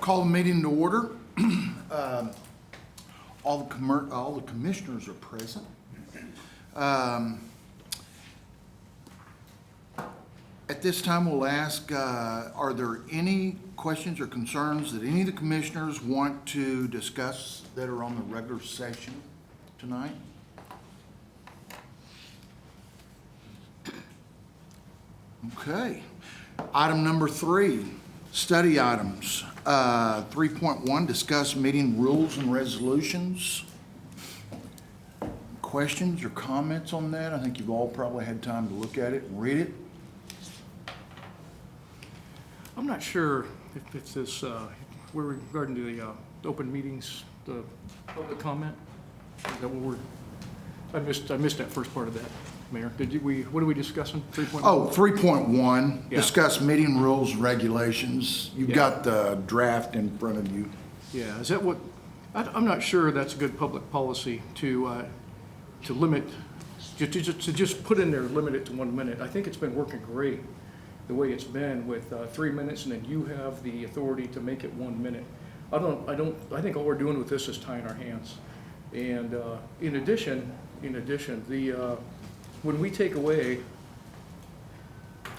Call the meeting to order. All the commissioners are present. At this time, we'll ask, are there any questions or concerns that any of the commissioners want to discuss that are on the regular session tonight? Okay. Item number 3, study items. 3.1, discuss meeting rules and resolutions. Questions or comments on that? I think you've all probably had time to look at it and read it. I'm not sure if it's this, we're regarding to the open meetings, the public comment. Is that what I missed that first part of that, Mayor. What are we discussing? 3.1? Oh, 3.1, Yeah. discuss meeting rules and regulations. You've Yeah. got the draft in front of you. Yeah, is that what, I'm not sure that's a good public policy to limit, to just put in there, limit it to 1 minute. I think it's been working great the way it's been with 3 minutes, and then you have the authority to make it 1 minute. I think all we're doing with this is tying our hands. And in addition, when we take away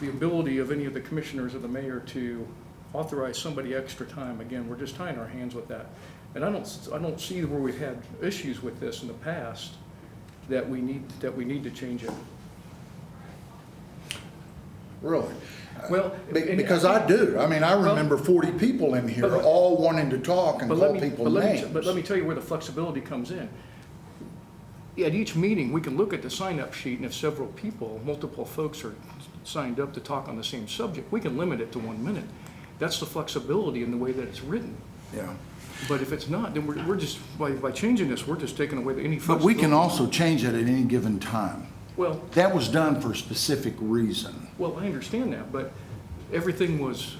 the ability of any of the commissioners or the mayor to authorize somebody extra time, again, we're just tying our hands with that. And I don't see where we've had issues with this in the past that we need to change it. Really? Well, Because I do. I mean, I remember 40 people in here all wanting to talk and call people names. But let me tell you where the flexibility comes in. At each meeting, we can look at the sign-up sheet, and if several people, multiple folks are signed up to talk on the same subject, we can limit it to 1 minute. That's the flexibility in the way that it's written. Yeah. But if it's not, then we're just, by changing this, we're just taking away any But flexibility. we can also change it at any given time. Well, That was done for a specific reason. Well, I understand that, but everything was,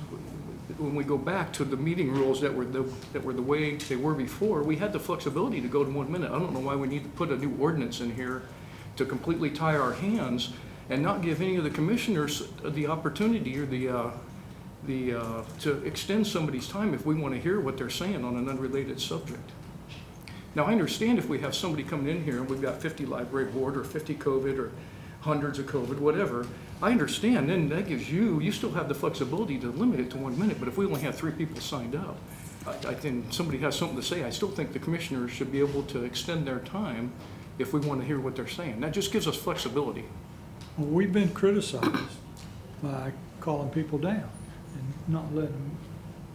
when we go back to the meeting rules that were the way they were before, we had the flexibility to go to 1 minute. I don't know why we need to put a new ordinance in here to completely tie our hands and not give any of the commissioners the opportunity or to extend somebody's time if we want to hear what they're saying on an unrelated subject. Now, I understand if we have somebody coming in here and we've got 50 library board or 50 COVID or hundreds of COVID, whatever, I understand, then that gives you still have the flexibility to limit it to 1 minute, but if we only have 3 people signed up, I think somebody has something to say, I still think the commissioners should be able to extend their time if we want to hear what they're saying. That just gives us flexibility. Well, we've been criticized by calling people down and not letting them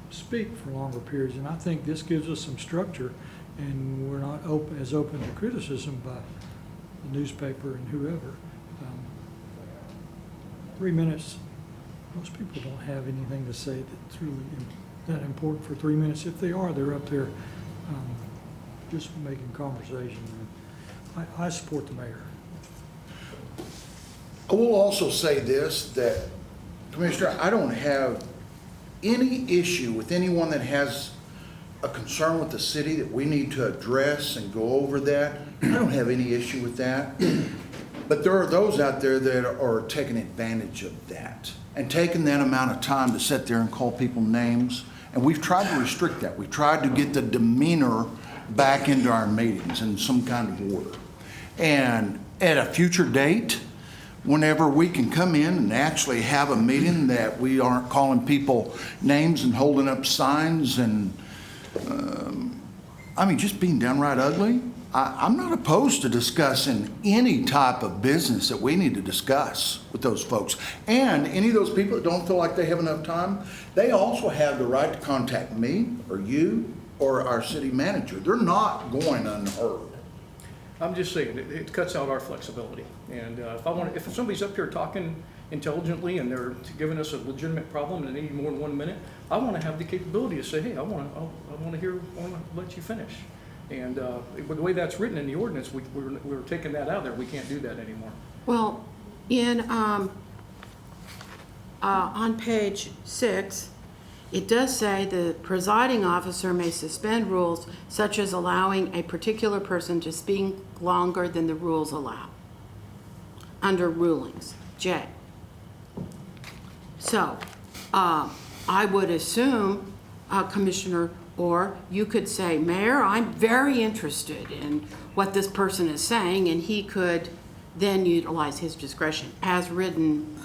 speak for longer periods, and I think this gives us some structure, and we're not as open to criticism by the newspaper and whoever. 3 minutes, most people don't have anything to say that's really that important for 3 minutes. If they are, they're up there just making conversation. I support the mayor. I will also say this, that, Commissioner, I don't have any issue with anyone that has a concern with the city that we need to address and go over that. I don't have any issue with that. But there are those out there that are taking advantage of that and taking that amount of time to sit there and call people names. And we've tried to restrict that. We've tried to get the demeanor back into our meetings in some kind of order. And at a future date, whenever we can come in and actually have a meeting that we aren't calling people names and holding up signs and, just being downright ugly, I'm not opposed to discussing any type of business that we need to discuss with those folks. And any of those people that don't feel like they have enough time, they also have the right to contact me or you or our city manager. They're not going unheard. I'm just saying, it cuts out our flexibility. And if somebody's up here talking intelligently and they're giving us a legitimate problem and they need more than 1 minute, I want to have the capability to say, hey, I want to let you finish. And the way that's written in the ordinance, we're taking that out there. We can't do that anymore. Well, on page 6, it does say the presiding officer may suspend rules such as allowing a particular person to speak longer than the rules allow under rulings, J. So I would assume Commissioner, or you could say, Mayor, I'm very interested in what this person is saying, and he could then utilize his discretion as written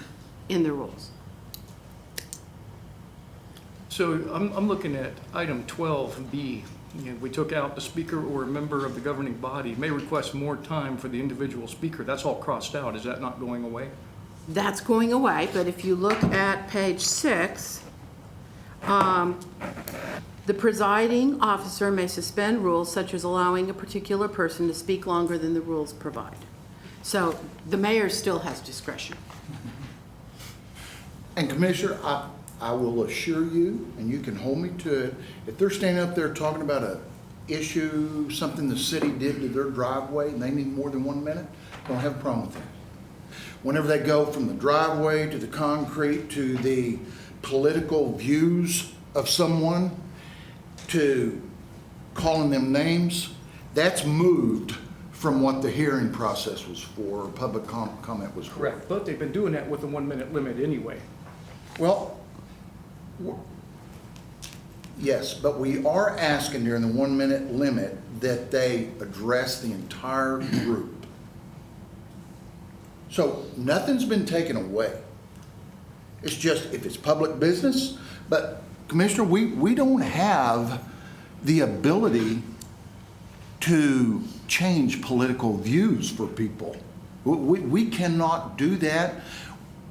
in the rules. So I'm looking at item 12B. And we took out the speaker or a member of the governing body may request more time for the individual speaker. That's all crossed out. Is that not going away? That's going away, but if you look at page 6, the presiding officer may suspend rules such as allowing a particular person to speak longer than the rules provide. So the mayor still has discretion. And Commissioner, I will assure you, and you can hold me to it, if they're standing up there talking about a issue, something the city did to their driveway, and they need more than 1 minute, don't have a problem with that. Whenever they go from the driveway to the concrete to the political views of someone to calling them names, that's moved from what the hearing process was for, or public comment was for. Correct. But they've been doing that with the 1 minute limit anyway. Well, yes, but we are asking during the 1 minute limit that they address the entire group. So nothing's been taken away. It's just if it's public business, but Commissioner, we don't have the ability to change political views for people. We cannot do that.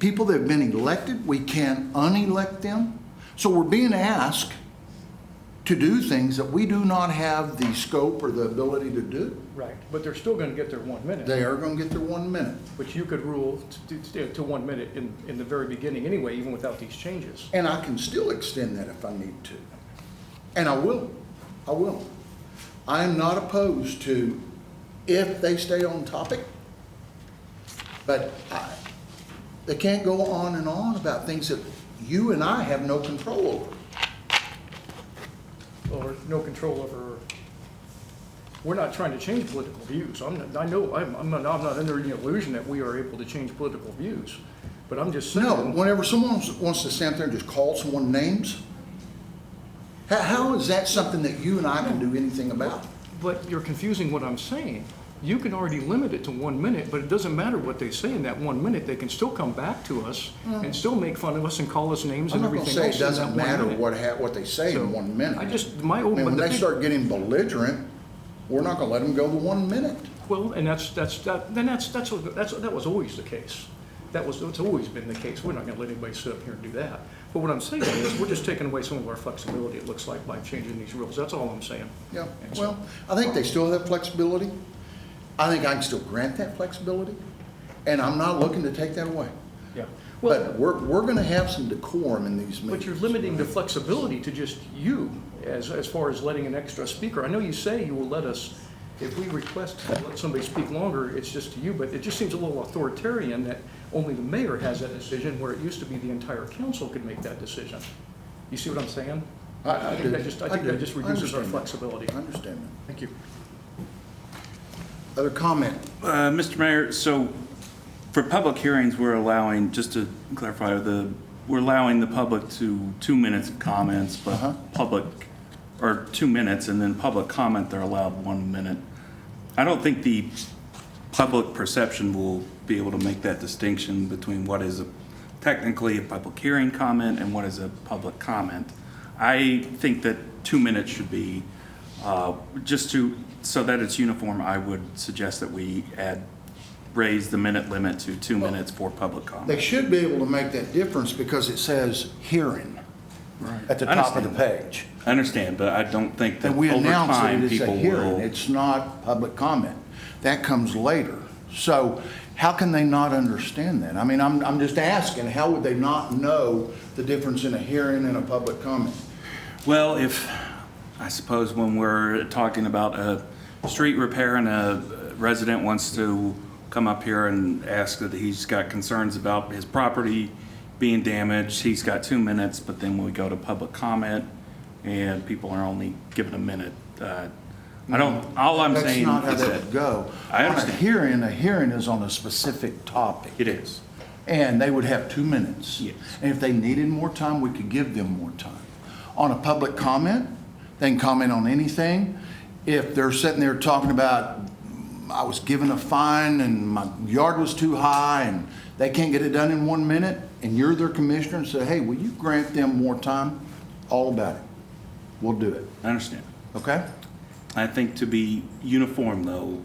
People that have been elected, we can't unelect them. So we're being asked to do things that we do not have the scope or the ability to do. Right. But they're still going to get their 1 minute. They are going to get their 1 minute. Which you could rule to 1 minute in the very beginning anyway, even without these changes. And I can still extend that if I need to. And I will. I will. I am not opposed to if they stay on topic, but they can't go on and on about things that you and I have no control over. Or no control over. We're not trying to change political views. I'm not under any illusion that we are able to change political views. But I'm just saying. No, whenever someone wants to stand there and just call someone names, how is that something that you and I can do anything about? But you're confusing what I'm saying. You can already limit it to 1 minute, but it doesn't matter what they say in that 1 minute. They can still come back to us and still make fun of us and call us names and everything else. I'm not going to say it in that doesn't 1 matter minute. what they say in 1 minute. When they start getting belligerent, we're not going to let them go to 1 minute. Well, and that was always the case. It's always been the case. We're not going to let anybody sit up here and do that. But what I'm saying is, we're just taking away some of our flexibility, it looks like, by changing these rules. That's all I'm saying. Yeah, well, I think they still have flexibility. I think I can still grant that flexibility, and I'm not looking to take that away. Yeah. But we're going to have some decorum in these meetings. But you're limiting the flexibility to just you, as far as letting an extra speaker. I know you say you will let us, if we request to let somebody speak longer, it's just to you, but it just seems a little authoritarian that only the mayor has that decision, where it used to be the entire council could make that decision. You see what I'm saying? I think that just reduces our flexibility. I understand that. Thank you. Other comment? Mr. Mayor, so for public hearings, we're allowing, just to clarify, we're allowing the public to 2 minutes of comments, but public, or 2 minutes, and then public comment, they're allowed 1 minute. I don't think the public perception will be able to make that distinction between what is technically a public hearing comment and what is a public comment. I think that 2 minutes should be, so that it's uniform, I would suggest that we raise the minute limit to 2 minutes for public comment. They should be able to make that difference because it says hearing at the top of the page. I understand, but I don't think that And we over announce that time it's a people hearing. will. It's not public comment. That comes later. So how can they not understand that? I mean, I'm just asking, how would they not know the difference in a hearing and a public comment? Well, I suppose when we're talking about a street repair and a resident wants to come up here and ask that he's got concerns about his property being damaged, he's got 2 minutes, but then we go to public comment and people are only given a minute. All I'm saying That's not how is that that. would go. I On understand. a hearing is on a specific topic. It is. And they would have 2 minutes. Yes. And if they needed more time, we could give them more time. on a public comment. They can comment on anything. If they're sitting there talking about, I was given a fine and my yard was too high and they can't get it done in 1 minute, and you're their commissioner and say, hey, will you grant them more time? All about it. We'll do it. I understand. Okay? I think to be uniform, though,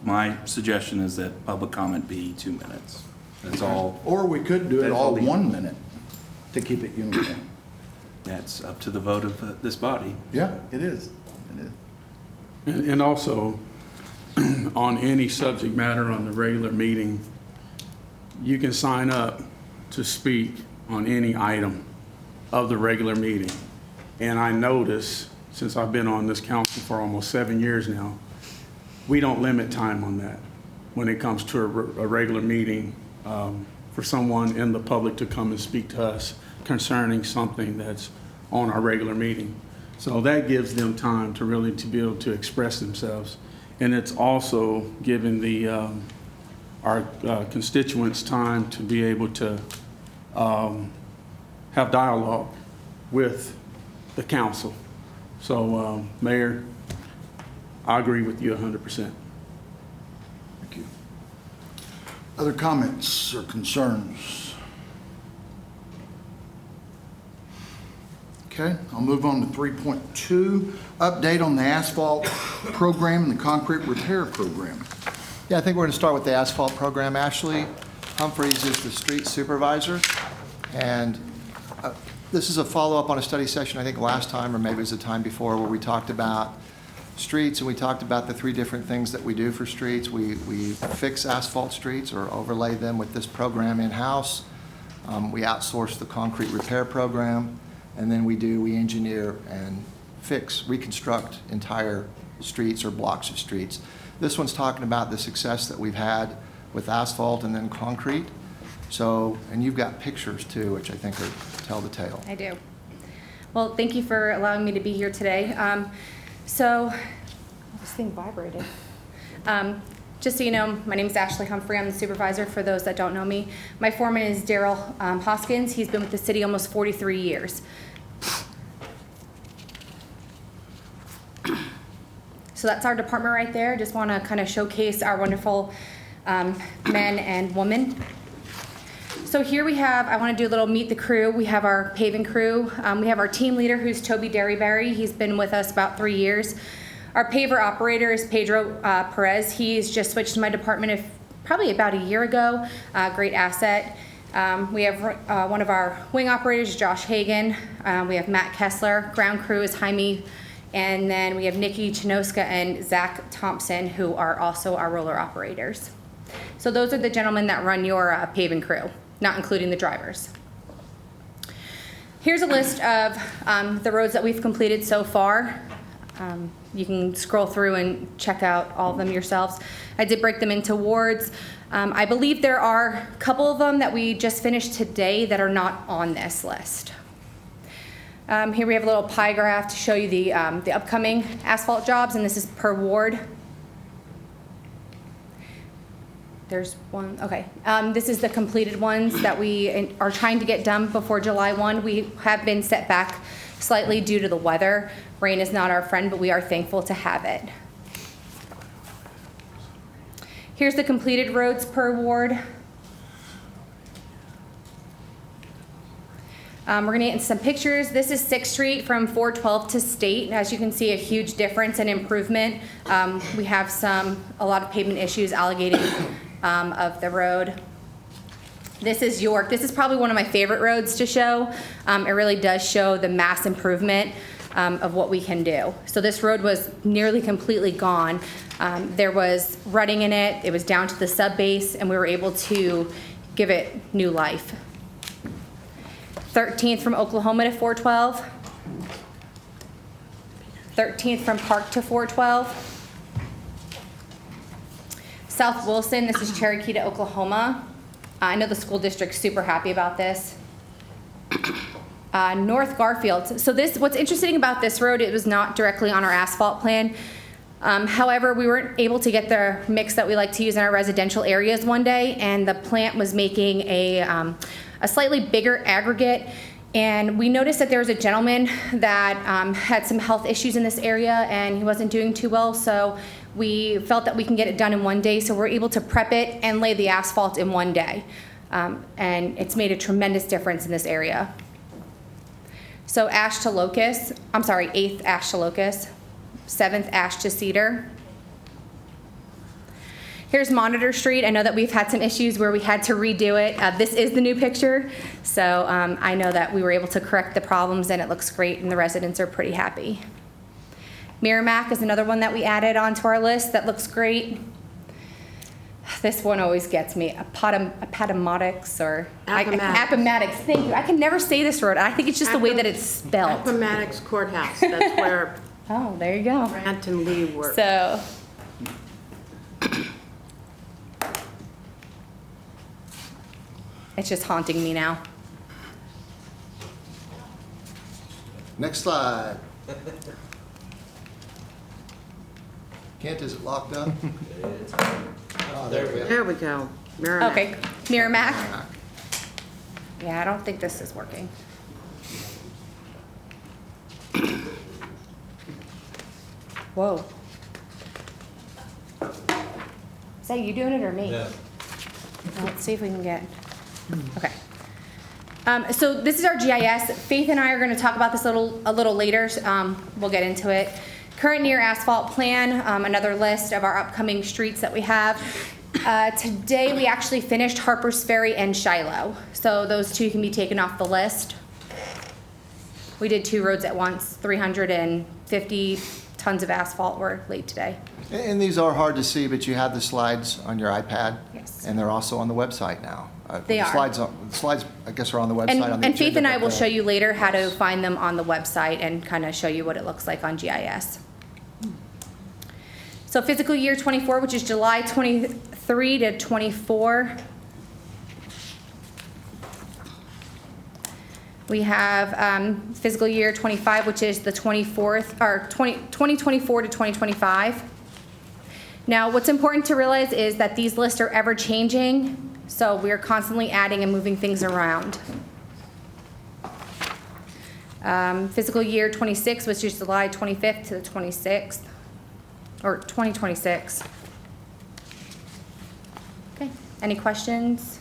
my suggestion is that public comment be 2 minutes. That's all. Or we could do it That's all all the- 1 minute to keep it uniform. That's up to the vote of this body. Yeah, it is. It is. And also, on any subject matter on the regular meeting, you can sign up to speak on any item of the regular meeting. And I notice, since I've been on this council for almost 7 years now, we don't limit time on that when it comes to a regular meeting for someone in the public to come and speak to us concerning something that's on our regular meeting. So that gives them time to really to be able to express themselves. And it's also giving our constituents time to be able to have dialogue with the council. So, Mayor, I agree with you 100%. Thank you. Other comments or concerns? Okay, I'll move on to 3.2, update on the asphalt program and the concrete repair program. Yeah, I think we're going to start with the asphalt program. Ashley Humphreys is the street supervisor, and this is a follow-up on a study session, I think last time, or maybe it was the time before, where we talked about streets, and we talked about the 3 different things that we do for streets. We fix asphalt streets or overlay them with this program in-house. We outsource the concrete repair program, and then we engineer and reconstruct entire streets or blocks of streets. This one's talking about the success that we've had with asphalt and then concrete. So, and you've got pictures too, which I think tell the tale. I do. Well, thank you for allowing me to be here today. This thing vibrated. Just so you know, my name is Ashley Humphrey. I'm the supervisor for those that don't know me. My foreman is Daryl Hoskins. He's been with the city almost 43 years. So that's our department right there. Just want to kind of showcase our wonderful men and women. So here we have, I want to do a little meet the crew. We have our paving crew. We have our team leader, who's Toby Derryberry. He's been with us about 3 years. Our paver operator is Pedro Perez. He's just switched to my department probably about a year ago. Great asset. We have one of our wing operators, Josh Hagan. We have Matt Kessler. Ground crew is Jaime. And then we have Nikki Chinoska and Zach Thompson, who are also our roller operators. So those are the gentlemen that run your paving crew, not including the drivers. Here's a list of the roads that we've completed so far. You can scroll through and check out all of them yourselves. I did break them into wards. I believe there are a couple of them that we just finished today that are not on this list. Here we have a little pie graph to show you the upcoming asphalt jobs, and this is per ward. There's one, okay. This is the completed ones that we are trying to get done before July 1. We have been set back slightly due to the weather. Rain is not our friend, but we are thankful to have it. Here's the completed roads per ward. We're going to get into some pictures. This is 6th Street from 412 to State. As you can see, a huge difference and improvement. We have a lot of pavement issues allocated of the road. This is York. This is probably one of my favorite roads to show. It really does show the mass improvement of what we can do. So this road was nearly completely gone. There was rutting in it. It was down to the sub base, and we were able to give it new life. 13th from Oklahoma to 412. 13th from Park to 412. South Wilson, this is Cherokee to Oklahoma. I know the school district's super happy about this. North Garfield. So what's interesting about this road, it was not directly on our asphalt plan. However, we weren't able to get the mix that we like to use in our residential areas one day, and the plant was making a slightly bigger aggregate, And we noticed that there was a gentleman that had some health issues in this area and he wasn't doing too well, so we felt that we can get it done in one day, so we're able to prep it and lay the asphalt in one day. And it's made a tremendous difference in this area. So ash to locust, 8th ash to locust, 7th ash to cedar. Here's Monitor Street. I know that we've had some issues where we had to redo it. This is the new picture, so I know that we were able to correct the problems and it looks great and the residents are pretty happy. Merrimack is another one that we added onto our list that looks great. This one always gets me, Appomattox or Appomattox. Thank you. I can never say this road. I think it's just the way that it's spelled. Appomattox Courthouse, that's where Oh, there you go. Grant and Lee work. So, it's just haunting me now. Next slide. Kent, is it locked up? Oh, there we go. There we go. Merrimack. Okay, Merrimack. Yeah, I don't think this is working. Whoa. Is that you doing it or me? Yeah. Let's see if we can get, okay. So this is our GIS. Faith and I are going to talk about this a little later. We'll get into it. Current near asphalt plan, another list of our upcoming streets that we have. Today we actually finished Harper's Ferry and Shiloh. So those two can be taken off the list. We did 2 roads at once, 350 tons of asphalt were laid today. And these are hard to see, but you have the slides on your iPad. Yes. And they're also on the website now. They the are. Slides, I guess, are on the website. And Faith and I will show you later how to find them on the website and kind of show you what it looks like on GIS. So fiscal year 24, which is July 23 to 24. We have fiscal year 25, which is the 24th, or 2024 to 2025. Now, what's important to realize is that these lists are ever changing, so we're constantly adding and moving things around. Fiscal year 26, which is July 25th to the 26th, or 2026. Okay, any questions?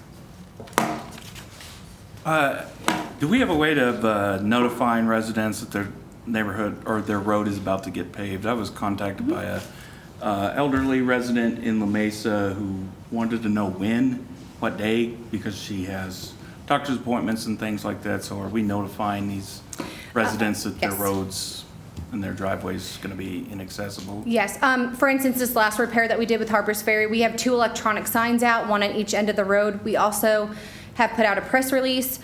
Do we have a way of notifying residents that their neighborhood or their road is about to get paved? I was contacted by a elderly resident in La Mesa who wanted to know when, what day, because she has doctor's appointments and things like that. So are we notifying these residents that their Yes. roads and their driveways going to be inaccessible? Yes. For instance, this last repair that we did with Harper's Ferry, we have 2 electronic signs out, one on each end of the road. We also have put out a press release.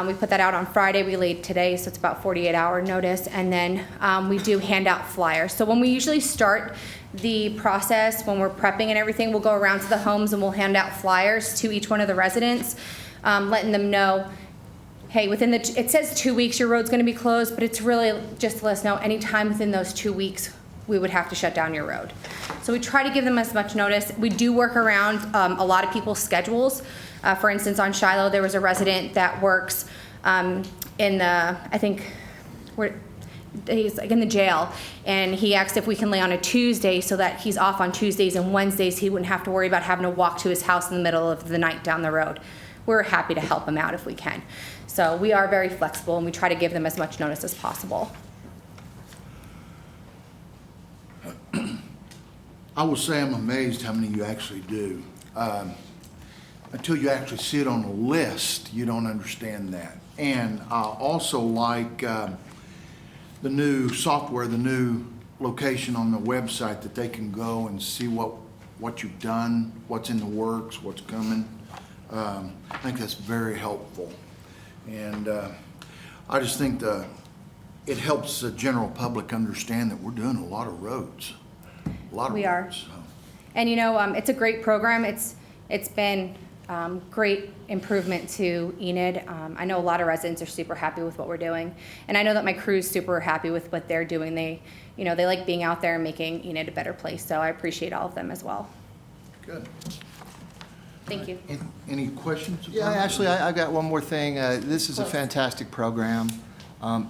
We put that out on Friday. We laid today, so it's about 48-hour notice. And then we do hand out flyers. So when we usually start the process, when we're prepping and everything, we'll go around to the homes and we'll hand out flyers to each one of the residents, letting them know, hey, it says 2 weeks your road's going to be closed, but it's really just to let us know anytime within those 2 weeks we would have to shut down your road. So we try to give them as much notice. We do work around a lot of people's schedules. For instance, on Shiloh, there was a resident that works in the, I think, he's like in the jail, and he asked if we can lay on a Tuesday so that he's off on Tuesdays and Wednesdays. He wouldn't have to worry about having to walk to his house in the middle of the night down the road. We're happy to help him out if we can. So we are very flexible, and we try to give them as much notice as possible. I will say I'm amazed how many you actually do. Until you actually see it on a list, you don't understand that. And I also like the new software, the new location on the website that they can go and see what you've done, what's in the works, what's coming. I think that's very helpful. And I just think it helps the general public understand that we're doing a lot of roads. We are. And it's a great program. It's been great improvement to Enid. I know a lot of residents are super happy with what we're doing, and I know that my crew's super happy with what they're doing. They like being out there and making Enid a better place. So I appreciate all of them as well. Good. Thank you. Any questions? Yeah, actually, I got one more thing. This is a fantastic program.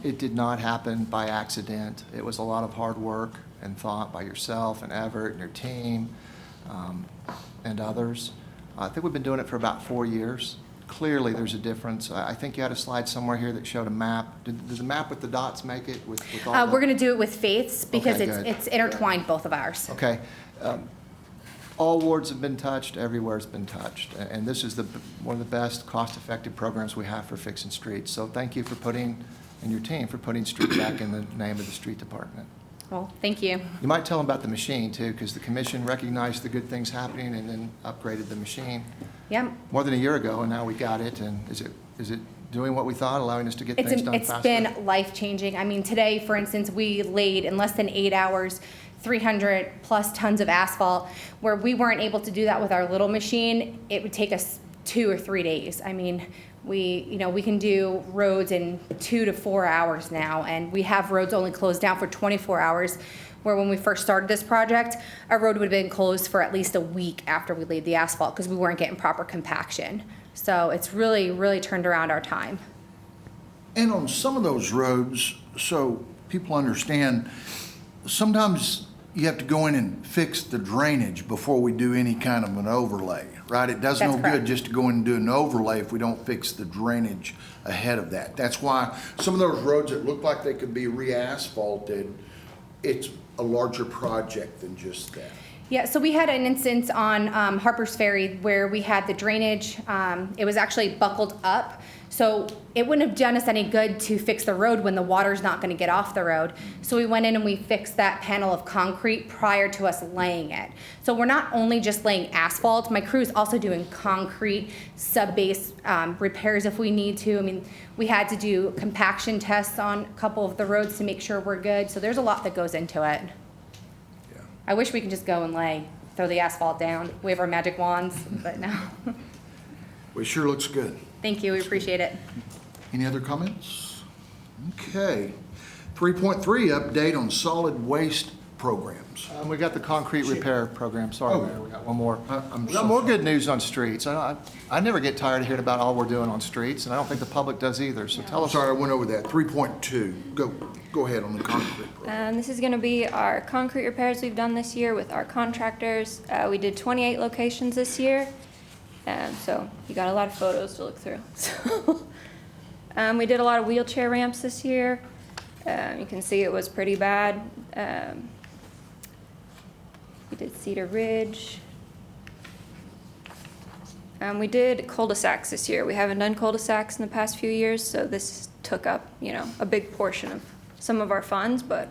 It did not happen by accident. It was a lot of hard work and thought by yourself and Everett and your team and others. I think we've been doing it for about 4 years. Clearly, there's a difference. I think you had a slide somewhere here that showed a map. Did the map with the dots make it with all the? We're gonna do it with Faith's because Okay, good. it's intertwined, both of ours. Okay. All wards have been touched, everywhere's been touched. And this is one of the best cost-effective programs we have for fixing streets. So thank you for putting, and your team, for putting street back in the name of the street department. Well, thank you. You might tell them about the machine too, because the commission recognized the good things happening and then upgraded the machine Yeah. more than a year ago, and now we got it. And is it doing what we thought, allowing us to get things done faster? It's been life-changing. I mean, today, for instance, we laid in less than 8 hours 300 plus tons of asphalt, where we weren't able to do that with our little machine. It would take us 2 or 3 days. I mean, we can do roads in 2 to 4 hours now, and we have roads only closed down for 24 hours, where when we first started this project, our road would have been closed for at least a week after we laid the asphalt because we weren't getting proper compaction. So it's really, really turned around our time. And on some of those roads, so people understand, sometimes you have to go in and fix the drainage before we do any kind of an overlay, right? It does That's no correct. good just to go in and do an overlay if we don't fix the drainage ahead of that. That's why some of those roads that look like they could be re-asphalted, it's a larger project than just that. Yeah, so we had an instance on Harper's Ferry where we had the drainage, it was actually buckled up. So it wouldn't have done us any good to fix the road when the water's not gonna get off the road. So we went in and we fixed that panel of concrete prior to us laying it. So we're not only just laying asphalt, my crew's also doing concrete, sub-base repairs if we need to. I mean, we had to do compaction tests on a couple of the roads to make sure we're good. So there's a lot that goes into it. Yeah. I wish we could just go and throw the asphalt down, wave our magic wands, but no. Well, it sure looks good. Thank you, we appreciate it. Any other comments? Okay. 3.3, update on solid waste programs. We got the concrete repair program. Sorry, Oh. Mayor, we got one more. I'm We so got more sorry. good news on streets. I never get tired of hearing about all we're doing on streets, and I don't think the public does either. So tell us. Sorry, I went over that. 3.2, go ahead on the concrete program. This is going to be our concrete repairs we've done this year with our contractors. We did 28 locations this year, so you got a lot of photos to look through. So, we did a lot of wheelchair ramps this year. You can see it was pretty bad. We did Cedar Ridge. We did cul-de-sacs this year. We haven't done cul-de-sacs in the past few years, so this took up, a big portion of some of our funds, but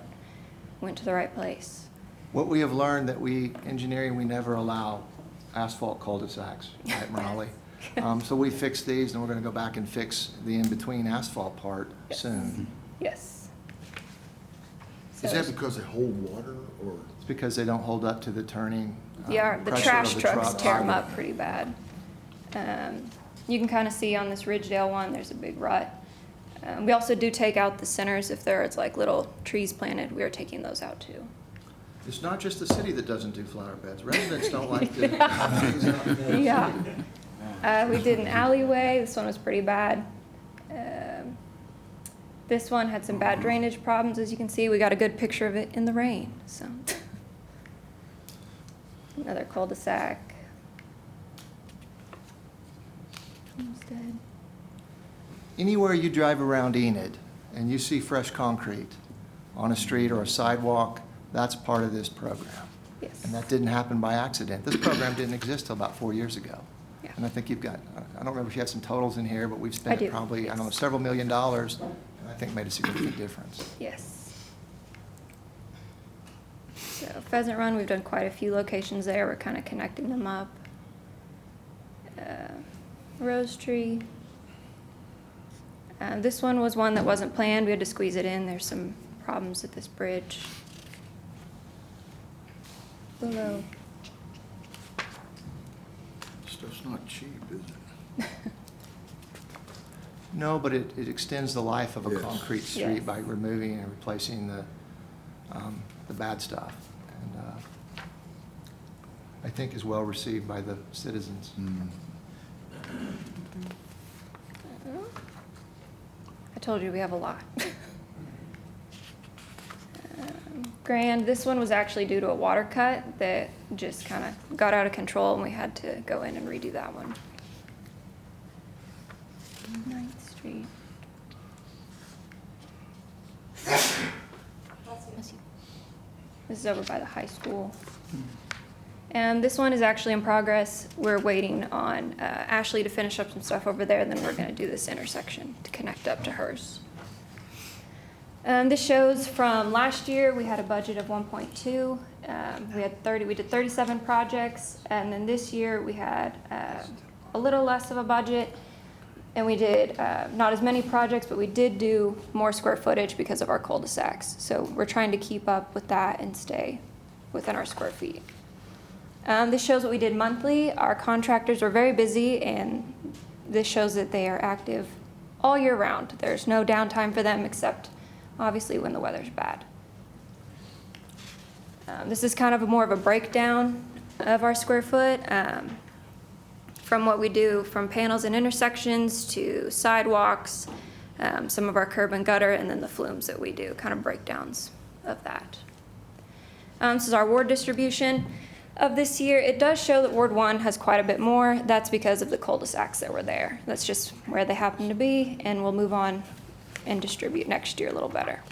went to the right place. What we have learned that engineering, we never allow asphalt cul-de-sacs at Raleigh. So we fixed these, and we're gonna go back and fix the in-between asphalt part soon. Yes. Is that because they hold water or? It's because they don't hold up to the turning Yeah, the pressure trash of the trucks truck. tear them up pretty bad. You can kind of see on this Ridgedale one, there's a big rut. We also do take out the centers if there's like little trees planted. We are taking those out too. It's not just the city that doesn't do flower beds. Residents don't like to. Yeah. We did an alleyway. This one was pretty bad. This one had some bad drainage problems, as you can see. We got a good picture of it in the rain, so. Another cul-de-sac. Homestead. Anywhere you drive around Enid and you see fresh concrete on a street or a sidewalk, that's part of this program. Yes. And that didn't happen by accident. This program didn't exist till about 4 years ago. Yeah. And I think you've got, I don't remember if you have some totals in here, but we've spent I do, probably, I don't know, yes. several $1 million, and I think made a significant difference. Yes. So Pheasant Run, we've done quite a few locations there. We're kind of connecting them up. Rose Tree. This one was one that wasn't planned. We had to squeeze it in. There's some problems with this bridge. Below. Stuff's not cheap, is it? No, but it extends the life of a Yes. concrete street Yes. by removing and replacing the bad stuff. And I think is well received by the citizens. I told you we have a lot. Grand, this one was actually due to a water cut that just kind of got out of control and we had to go in and redo that one. 9th Street. This is over by the high school. And this one is actually in progress. We're waiting on Ashley to finish up some stuff over there, and then we're going to do this intersection to connect up to hers. This shows from last year, we had a budget of 1.2. We did 37 projects, and then this year we had a little less of a budget, and we did not as many projects, but we did do more square footage because of our cul-de-sacs. So we're trying to keep up with that and stay within our square feet. This shows what we did monthly. Our contractors were very busy, and this shows that they are active all year round. There's no downtime for them except obviously when the weather's bad. This is kind of more of a breakdown of our square foot from what we do from panels and intersections to sidewalks, some of our curb and gutter, and then the flumes that we do, kind of breakdowns of that. This is our ward distribution of this year. It does show that Ward 1 has quite a bit more. That's because of the cul-de-sacs that were there. That's just where they happen to be, and we'll move on and distribute next year a little better.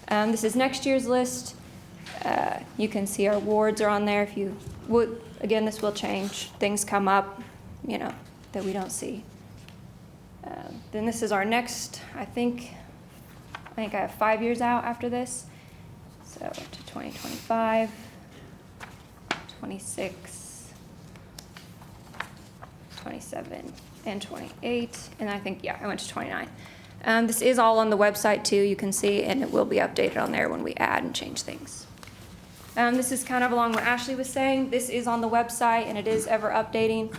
This is next year's list. You can see our wards are on there. If you would, again, this will change. Things come up, that we don't see. Then this is our next, I think I have 5 years out after this. So to 2025, 26, 27, and 28. And I think, I went to 29. This is all on the website too, you can see, and it will be updated on there when we add and change things. This is kind of along what Ashley was saying. This is on the website and it is ever updating.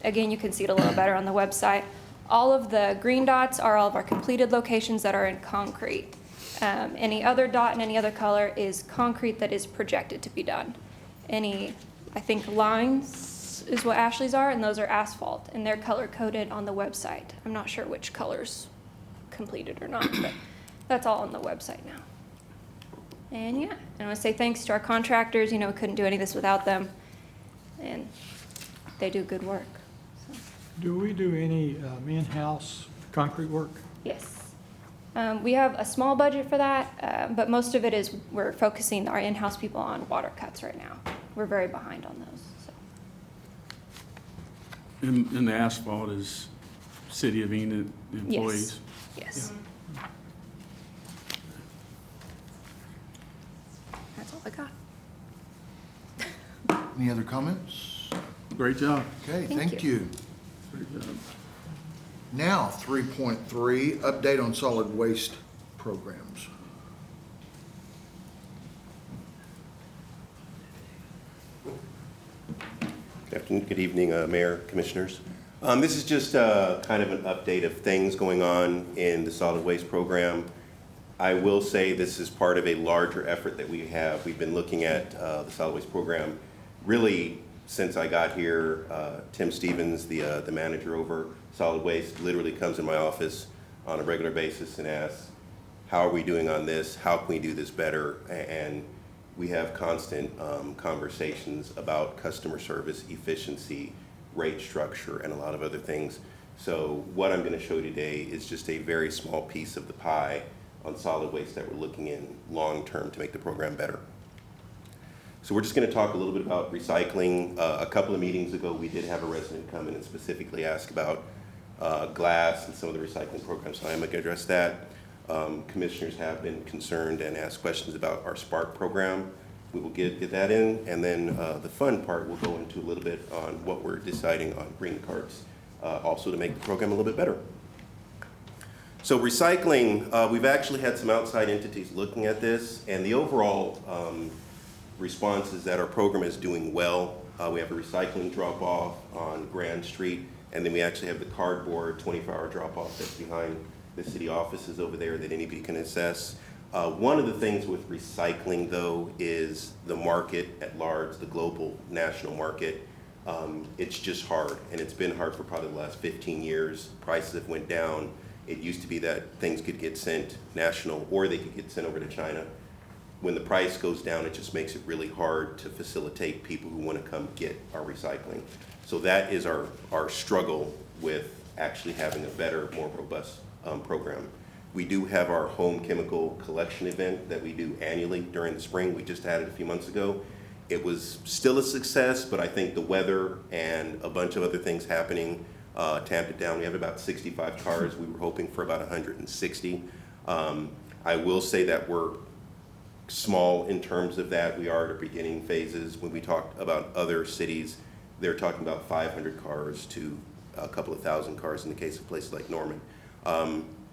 Again, you can see it a little better on the website. All of the green dots are all of our completed locations that are in concrete. Any other dot in any other color is concrete that is projected to be done. Any, I think, lines is what Ashley's are, and those are asphalt, and they're color-coded on the website. I'm not sure which color's completed or not, but that's all on the website now. And I want to say thanks to our contractors. We couldn't do any of this without them, and they do good work. So. Do we do any in-house concrete work? Yes. We have a small budget for that, but most of it is we're focusing our in-house people on water cuts right now. We're very behind on those. So. And the asphalt is City of Enid employees? Yes. That's all I got. Any other comments? Great job. Okay, Thank thank you. Great job. Now, 3.3, update on solid waste programs. Good afternoon, good evening, Mayor, Commissioners. This is just kind of an update of things going on in the solid waste program. I will say this is part of a larger effort that we have. We've been looking at the solid waste program really since I got here. Tim Stevens, the manager over solid waste, literally comes in my office on a regular basis and asks, how are we doing on this? How can we do this better? And we have constant conversations about customer service, efficiency, rate structure, and a lot of other things. So what I'm going to show you today is just a very small piece of the pie on solid waste that we're looking in long term to make the program better. So we're just going to talk a little bit about recycling. A couple of meetings ago, we did have a resident come in and specifically ask about glass and some of the recycling programs, so I'm going to address that. Commissioners have been concerned and asked questions about our Spark program. We will get that in, and then the fun part will go into a little bit on what we're deciding on green cards, also to make the program a little bit better. So recycling, we've actually had some outside entities looking at this, and the overall response is that our program is doing well. We have a recycling drop-off on Grand Street, and then we actually have the cardboard 24-hour drop-off that's behind the city offices over there that anybody can access. One of the things with recycling, though, is the market at large, the global national market. It's just hard, and it's been hard for probably the last 15 years. Prices have went down. It used to be that things could get sent national, or they could get sent over to China. When the price goes down, it just makes it really hard to facilitate people who want to come get our recycling. So that is our struggle with actually having a better, more robust program. We do have our home chemical collection event that we do annually during the spring. We just had it a few months ago. It was still a success, but I think the weather and a bunch of other things happening tamped it down. We have about 65 cars. We were hoping for about 160. I will say that we're small in terms of that. We are at the beginning phases. When we talk about other cities, they're talking about 500 cars to a couple of thousand cars in the case of places like Norman.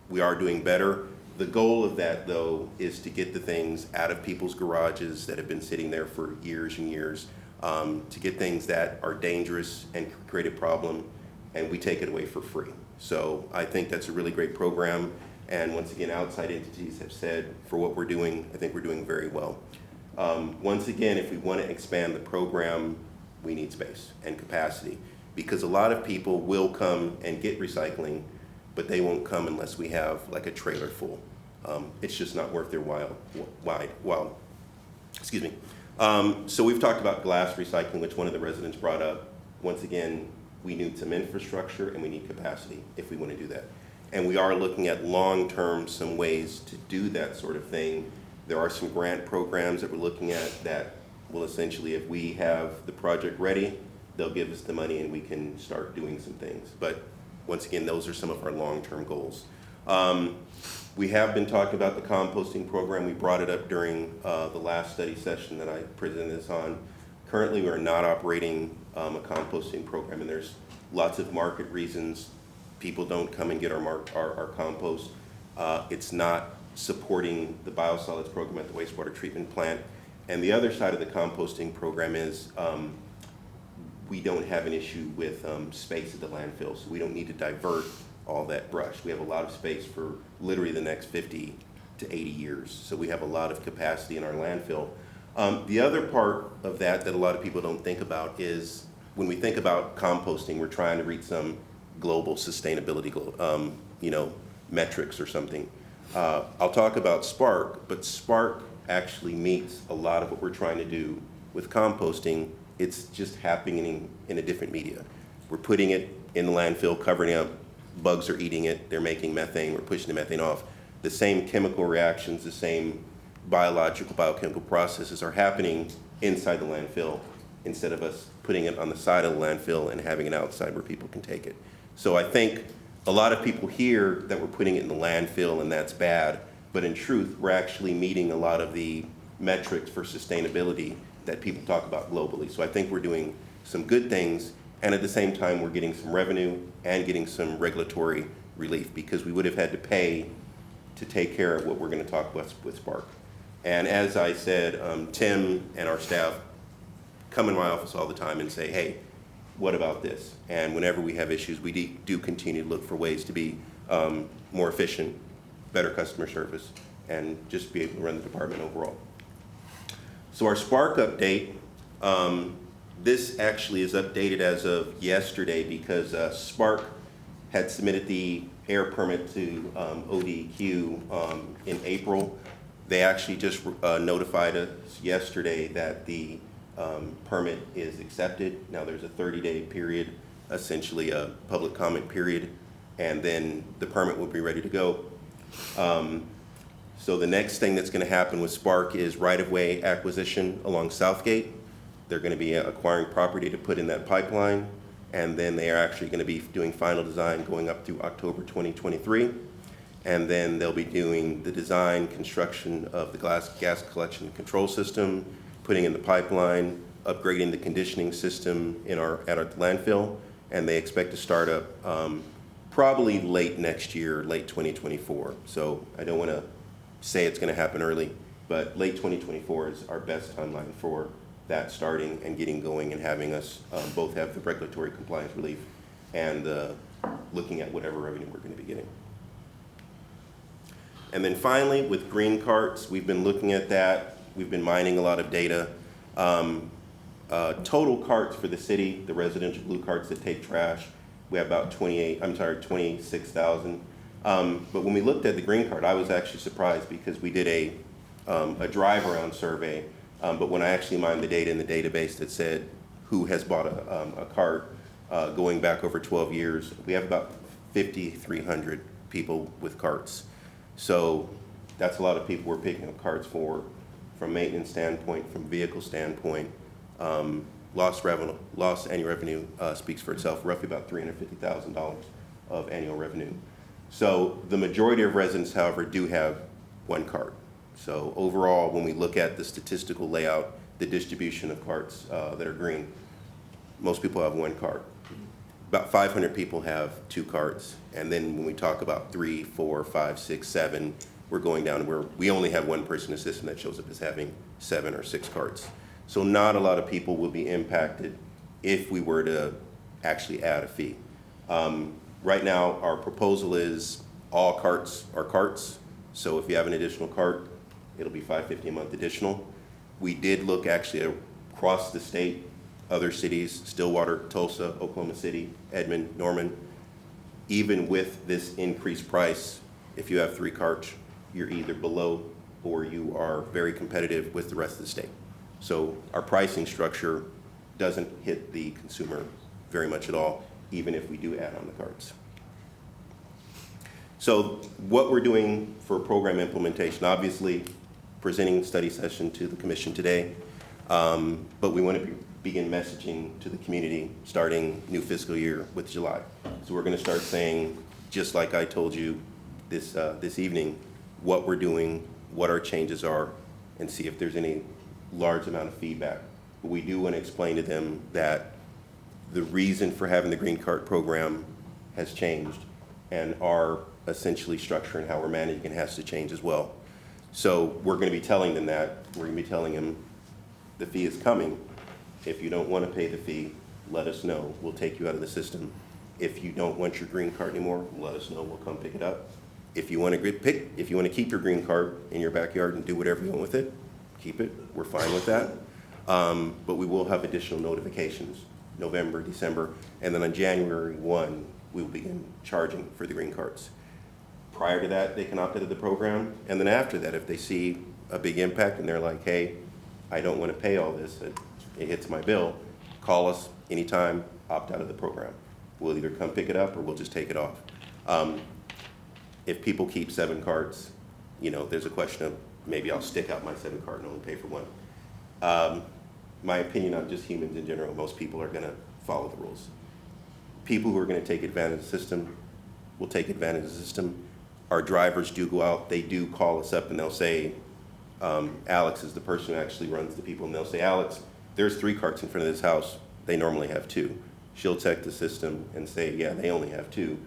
We are doing better. The goal of that, though, is to get the things out of people's garages that have been sitting there for years and years, to get things that are dangerous and create a problem, and we take it away for free. So I think that's a really great program. And once again, outside entities have said, for what we're doing, I think we're doing very well. Once again, if we want to expand the program, we need space and capacity, because a lot of people will come and get recycling, but they won't come unless we have like a trailer full. It's just not worth their while. Excuse me. So we've talked about glass recycling, which one of the residents brought up. Once again, we need some infrastructure and we need capacity if we want to do that. And we are looking at long-term some ways to do that sort of thing. There are some grant programs that we're looking at that will essentially, if we have the project ready, they'll give us the money and we can start doing some things. But once again, those are some of our long-term goals. We have been talking about the composting program. We brought it up during the last study session that I presented this on. Currently, we're not operating a composting program, and there's lots of market reasons. People don't come and get our compost. It's not supporting the biosolids program at the wastewater treatment plant. And the other side of the composting program is we don't have an issue with space at the landfill, so we don't need to divert all that brush. We have a lot of space for literally the next 50 to 80 years, so we have a lot of capacity in our landfill. The other part of that a lot of people don't think about is when we think about composting, we're trying to reach some global sustainability metrics or something. I'll talk about Spark, but Spark actually meets a lot of what we're trying to do with composting. It's just happening in a different media. We're putting it in the landfill, covering it up, bugs are eating it, they're making methane, we're pushing the methane off. The same chemical reactions, the same biochemical processes are happening inside the landfill instead of us putting it on the side of the landfill and having it outside where people can take it. So I think a lot of people hear that we're putting it in the landfill and that's bad, but in truth, we're actually meeting a lot of the metrics for sustainability that people talk about globally. So I think we're doing some good things, and at the same time, we're getting some revenue and getting some regulatory relief, because we would have had to pay to take care of what we're going to talk about with Spark. And as I said, Tim and our staff come in my office all the time and say, hey, what about this? And whenever we have issues, we do continue to look for ways to be more efficient, better customer service, and just be able to run the department overall. So our Spark update, this actually is updated as of yesterday because Spark had submitted the air permit to ODEQ in April. They actually just notified us yesterday that the permit is accepted. Now there's a 30-day period, essentially a public comment period, and then the permit will be ready to go. So the next thing that's going to happen with Spark is right-of-way acquisition along Southgate. They're going to be acquiring property to put in that pipeline, and then they are actually going to be doing final design going up through October 2023. And then they'll be doing the design, construction of the gas collection control system, putting in the pipeline, upgrading the conditioning system at our landfill, and they expect to start up probably late next year, late 2024. So I don't want to say it's going to happen early, but late 2024 is our best timeline for that starting and getting going and having us both have the regulatory compliance relief and looking at whatever revenue we're going to be getting. And then finally, with green carts, we've been looking at that. We've been mining a lot of data. Total carts for the city, the residential blue carts that take trash, we have about 26,000. But when we looked at the green cart, I was actually surprised because we did a drive-around survey. But when I actually mined the data in the database that said who has bought a cart going back over 12 years, we have about 5,300 people with carts. So that's a lot of people we're picking up carts for, from maintenance standpoint, from vehicle standpoint. Lost annual revenue speaks for itself, roughly about $350,000 of annual revenue. So the majority of residents, however, do have one cart. So overall, when we look at the statistical layout, the distribution of carts that are green, most people have one cart. About 500 people have 2 carts. And then when we talk about 3, 4, 5, 6, 7, we're going down where we only have one person in the system that shows up as having 7 or 6 carts. So not a lot of people will be impacted if we were to actually add a fee. Right now, our proposal is all carts are carts. So if you have an additional cart, it'll be $5.50 a month additional. We did look actually across the state, other cities, Stillwater, Tulsa, Oklahoma City, Edmond, Norman. Even with this increased price, if you have 3 carts, you're either below or you are very competitive with the rest of the state. So our pricing structure doesn't hit the consumer very much at all, even if we do add on the carts. So what we're doing for program implementation, obviously presenting study session to the commission today, but we want to begin messaging to the community starting new fiscal year with July. So we're going to start saying, just like I told you this evening, what we're doing, what our changes are, and see if there's any large amount of feedback. But we do want to explain to them that the reason for having the green cart program has changed, and our essentially structure and how we're managing it has to change as well. So we're going to be telling them that. We're going to be telling them the fee is coming. If you don't want to pay the fee, let us know. We'll take you out of the system. If you don't want your green cart anymore, let us know. We'll come pick it up. If you want to keep your green cart in your backyard and do whatever you want with it, keep it. We're fine with that. But we will have additional notifications, November, December, and then on January 1, we will begin charging for the green carts. Prior to that, they can opt out of the program, and then after that, if they see a big impact and they're like, hey, I don't want to pay all this, it hits my bill, call us anytime, opt out of the program. We'll either come pick it up or we'll just take it off. If people keep 7 carts, there's a question of maybe I'll stick out my 7 cart and only pay for 1. My opinion on just humans in general, most people are going to follow the rules. People who are going to take advantage of the system will take advantage of the system. Our drivers do go out, they do call us up and they'll say, Alex is the person who actually runs the people, and they'll say, Alex, there's 3 carts in front of this house. They normally have 2. She'll check the system and say, yeah, they only have 2.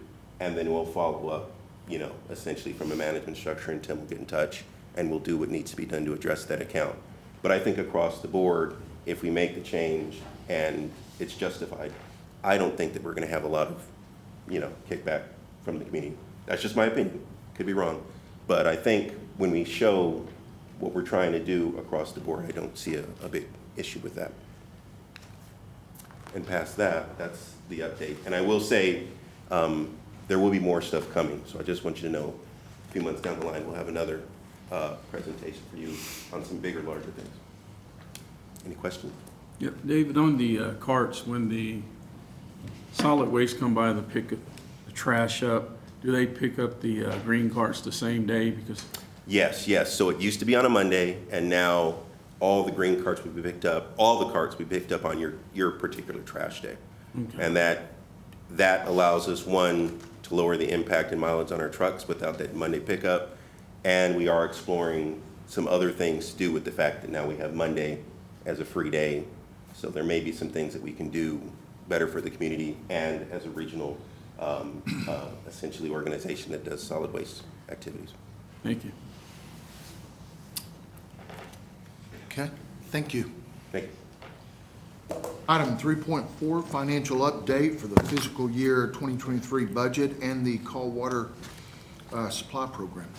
And then we'll follow up, essentially from a management structure, and Tim will get in touch and we'll do what needs to be done to address that account. But I think across the board, if we make the change and it's justified, I don't think that we're going to have a lot of, kickback from the community. That's just my opinion. Could be wrong. But I think when we show what we're trying to do across the board, I don't see a big issue with that. And past that, that's the update. And I will say there will be more stuff coming. So I just want you to know a few months down the line, we'll have another presentation for you on some bigger, larger things. Any questions? Yep, David, on the carts, when the solid waste come by to pick the trash up, do they pick up the green carts the same day? Because Yes. So it used to be on a Monday, and now all the green carts will be picked up, all the carts will be picked up on your particular trash day. Okay. And that allows us, one, to lower the impact and mileage on our trucks without that Monday pickup. And we are exploring some other things to do with the fact that now we have Monday as a free day. So there may be some things that we can do better for the community and as a regional, essentially organization that does solid waste activities. Thank you. Okay, thank you. Thank you. Item 3.4, financial update for the fiscal year 2023 budget and the call water supply program.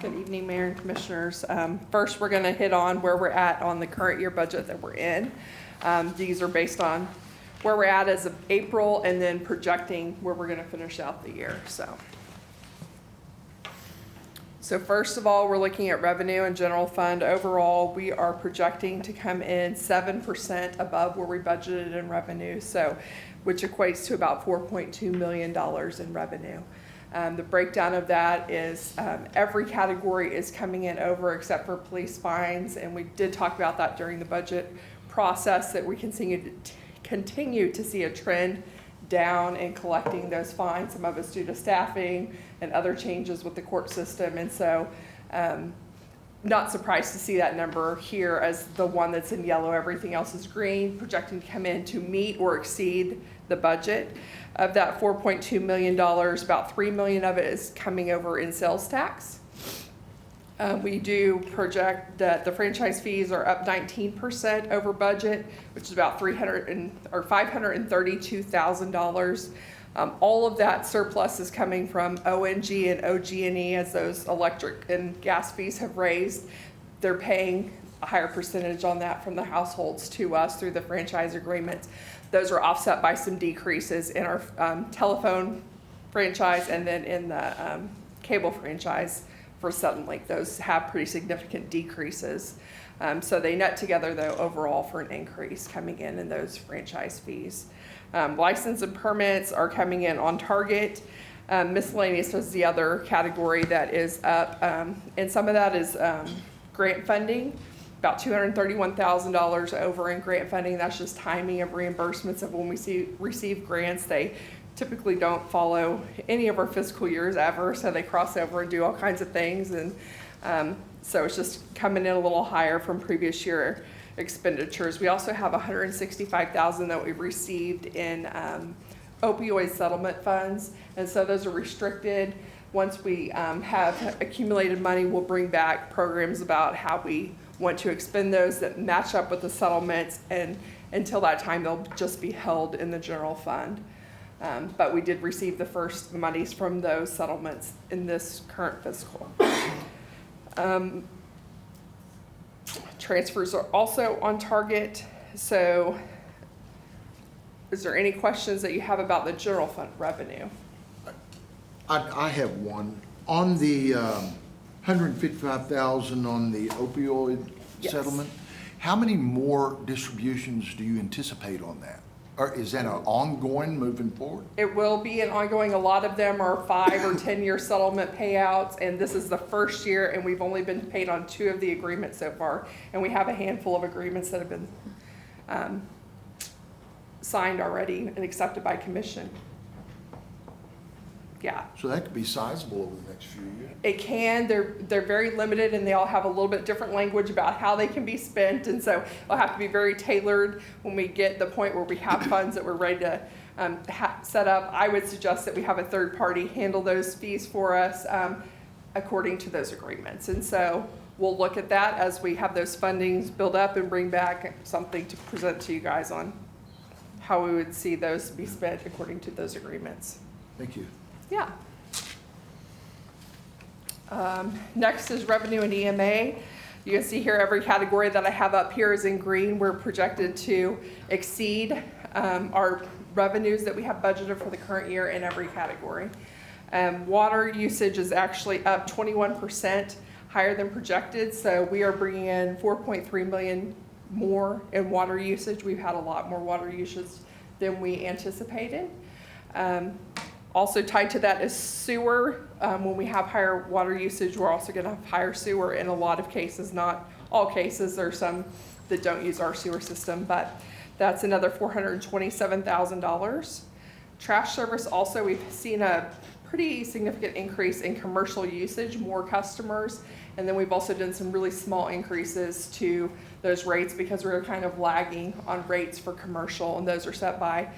Good evening, Mayor and Commissioners. First, we're going to hit on where we're at on the current year budget that we're in. These are based on where we're at as of April and then projecting where we're going to finish out the year. So first of all, we're looking at revenue and general fund. Overall, we are projecting to come in 7% above where we budgeted in revenue, which equates to about $4.2 million in revenue. The breakdown of that is every category is coming in over except for police fines, and we did talk about that during the budget process, that we continue to see a trend down in collecting those fines, some of it's due to staffing and other changes with the court system. And so not surprised to see that number here as the one that's in yellow. Everything else is green, projecting to come in to meet or exceed the budget. Of that $4.2 million, about $3 million of it is coming over in sales tax. We do project that the franchise fees are up 19% over budget, which is about $532,000. All of that surplus is coming from ONG and OG&E as those electric and gas fees have raised. They're paying a higher percentage on that from the households to us through the franchise agreements. Those are offset by some decreases in our telephone franchise and then in the cable franchise for Suddenlink. Those have pretty significant decreases. So they net together, though, overall for an increase coming in those franchise fees. License and permits are coming in on target. Miscellaneous was the other category that is up. And some of that is grant funding, about $231,000 over in grant funding. That's just timing of reimbursements of when we receive grants. They typically don't follow any of our fiscal years ever, so they cross over and do all kinds of things. And so it's just coming in a little higher from previous year expenditures. We also have $165,000 that we received in opioid settlement funds, and so those are restricted. Once we have accumulated money, we'll bring back programs about how we want to expend those that match up with the settlements, and until that time they'll just be held in the general fund. But we did receive the first monies from those settlements in this current fiscal. Transfers are also on target. So is there any questions that you have about the general fund revenue? I have one. On the $155,000 on the opioid Yes. settlement, how many more distributions do you anticipate on that? Or is that an ongoing moving forward? It will be an ongoing. A lot of them are 5 or 10-year settlement payouts, and this is the first year, and we've only been paid on 2 of the agreements so far, and we have a handful of agreements that have been signed already and accepted by commission. Yeah. So that could be sizable over the next few years. It can. They're very limited, and they all have a little bit different language about how they can be spent, and so they'll have to be very tailored when we get the point where we have funds that we're ready to set up. I would suggest that we have a third party handle those fees for us according to those agreements, and so we'll look at that as we have those fundings build up and bring back something to present to you guys on how we would see those be spent according to those agreements. Thank you. Yeah. Next is revenue and EMA. You can see here every category that I have up here is in green. We're projected to exceed our revenues that we have budgeted for the current year in every category. Water usage is actually up 21% higher than projected, so we are bringing in $4.3 million more in water usage. We've had a lot more water usage than we anticipated. Also tied to that is sewer. When we have higher water usage, we're also going to have higher sewer in a lot of cases, not all cases. There are some that don't use our sewer system, but that's another $427,000. Trash service also, we've seen a pretty significant increase in commercial usage, more customers, and then we've also done some really small increases to those rates because we're kind of lagging on rates for commercial, and those are set by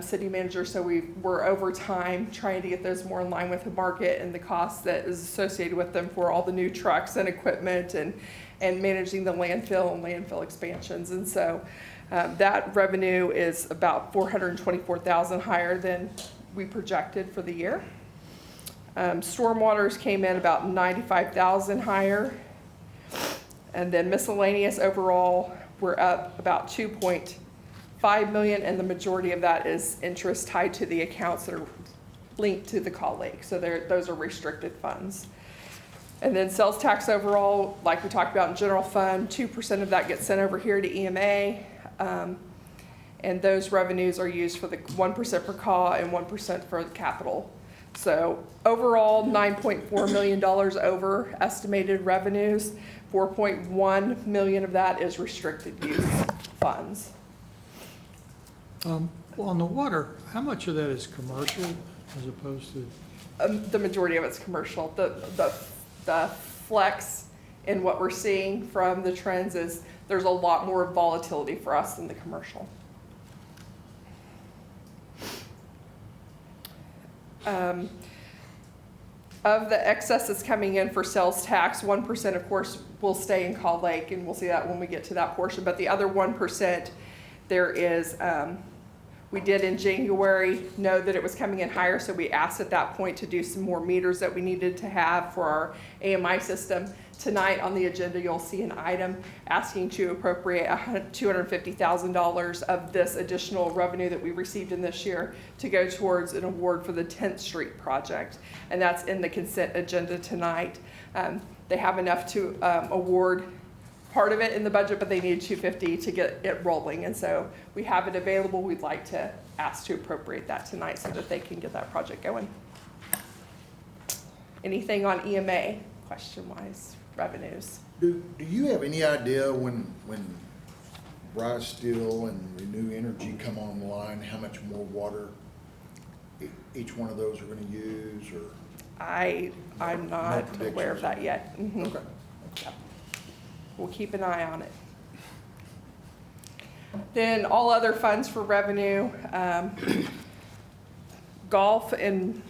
city manager, so we're over time trying to get those more in line with the market and the cost that is associated with them for all the new trucks and equipment and managing the landfill and landfill expansions. And so that revenue is about $424,000 higher than we projected for the year. Stormwaters came in about 95,000 higher. And then miscellaneous overall, we're up about 2.5 million, and the majority of that is interest tied to the accounts that are linked to the Call Lake. So those are restricted funds. And then sales tax overall, like we talked about in general fund, 2% of that gets sent over here to EMA. And those revenues are used for the 1% for CAW and 1% for the capital. So overall, $9.4 million over estimated revenues. 4.1 million of that is restricted use funds. Well, on the water, how much of that is commercial as opposed to? The majority of it's commercial. The flex in what we're seeing from the trends is there's a lot more volatility for us than the commercial. Of the excess that's coming in for sales tax, 1% of course will stay in Call Lake, and we'll see that when we get to that portion. But the other 1%, there is, we did in January know that it was coming in higher, so we asked at that point to do some more meters that we needed to have for our AMI system. Tonight on the agenda, you'll see an item asking to appropriate $250,000 of this additional revenue that we received in this year to go towards an award for the 10th Street project. And that's in the consent agenda tonight. They have enough to award part of it in the budget, but they need $250,000 to get it rolling. And so we have it available. We'd like to ask to appropriate that tonight so that they can get that project going. Anything on EMA, question-wise? Revenues. Do you have any idea when Bryce Steel and Renew Energy come online, how much more water each one of those are going to use, or? I'm not aware of that yet. Mm-hmm. Okay. Yep. We'll keep an eye on it. Then all other funds for revenue, golf and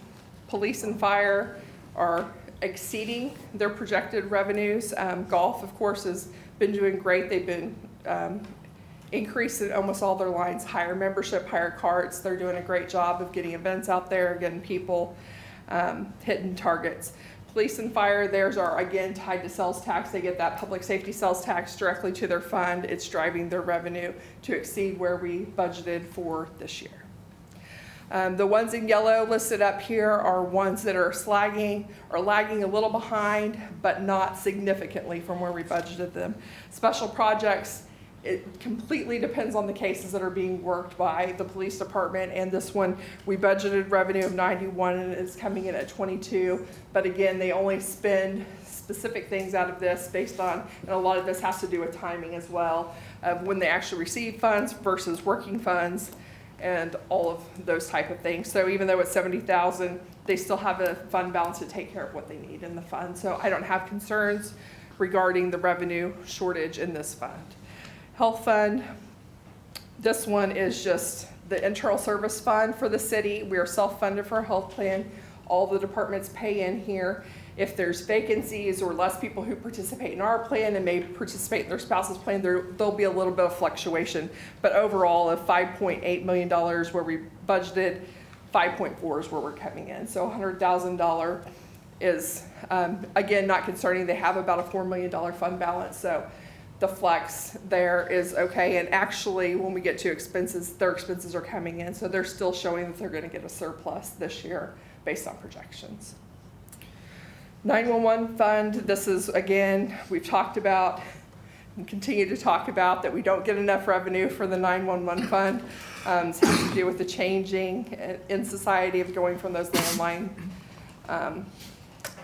police and fire are exceeding their projected revenues. Golf, of course, has been doing great. They've been increasing almost all their lines, higher membership, higher carts. They're doing a great job of getting events out there, getting people hitting targets. Police and fire, theirs are again tied to sales tax. They get that public safety sales tax directly to their fund. It's driving their revenue to exceed where we budgeted for this year. The ones in yellow listed up here are ones that are lagging a little behind, but not significantly from where we budgeted them. Special projects, it completely depends on the cases that are being worked by the police department. And this one, we budgeted revenue of 91 and it's coming in at 22. But again, they only spend specific things out of this based on, and a lot of this has to do with timing as well, of when they actually receive funds versus working funds, and all of those type of things. So even though it's 70,000, they still have a fund balance to take care of what they need in the fund. So I don't have concerns regarding the revenue shortage in this fund. Health fund, this one is just the internal service fund for the city. We are self-funded for a health plan. All the departments pay in here. If there's vacancies or less people who participate in our plan and may participate in their spouse's plan, there'll be a little bit of fluctuation. But overall, of $5.8 million where we budgeted, 5.4 is where we're coming in. So $100,000 is, again, not concerning. They have about a $4 million fund balance. So the flex there is okay. And actually, when we get to expenses, their expenses are coming in. So they're still showing that they're going to get a surplus this year based on projections. 911 fund, this is, again, we've talked about and continue to talk about that we don't get enough revenue for the 911 fund. It has to do with the changing in society of going from those landline